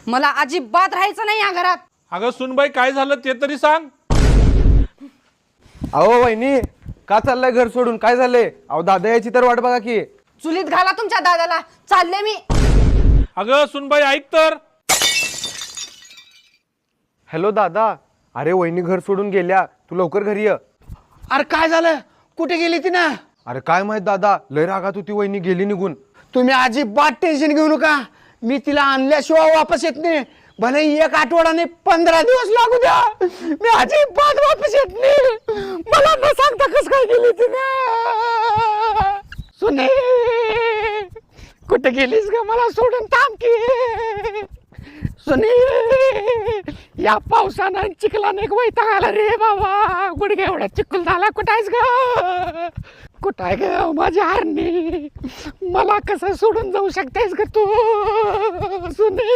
मला अजिबात राहायचं नाही या घरात. अगं सुनबाई काय झालं ते तरी सांग. अहो वहिनी, का चाललंय घर सोडून? काय झालंय? अहो दादा याची तर वाट बघा की. चुलीत घाला तुमच्या दादाला. चालले मी. अगं सुनबाई ऐक तर. हॅलो दादा, अरे वहिनी घर सोडून गेल्या, तू लवकर घरी ये. अरे काय झालं? कुठे गेली ती ना? अरे काय माहित दादा, लय रागात होती वहिनी, गेली निघून. तुम्ही अजिबात टेन्शन घेऊ नका. मी तिला आणल्याशिवाय वापस येत नाही. भले 1 आठवडा नाही, 15 दिवस लागू द्या, मी अजिबात वापस येत नाही. मला न सांगता कस काय गेली तिने. सुने, कुठे गेलीस ग? मला सोडून थांब की. सुने, या पावसानं आणि चिखलानं एक वैताग आला रे बाबा. गुडघे एवढा चिखल झाला. कुठं आहेस ग? कुठं आहे ग माझी हरणी? मला कसं सोडून जाऊ शकतेस ग तू? सुने,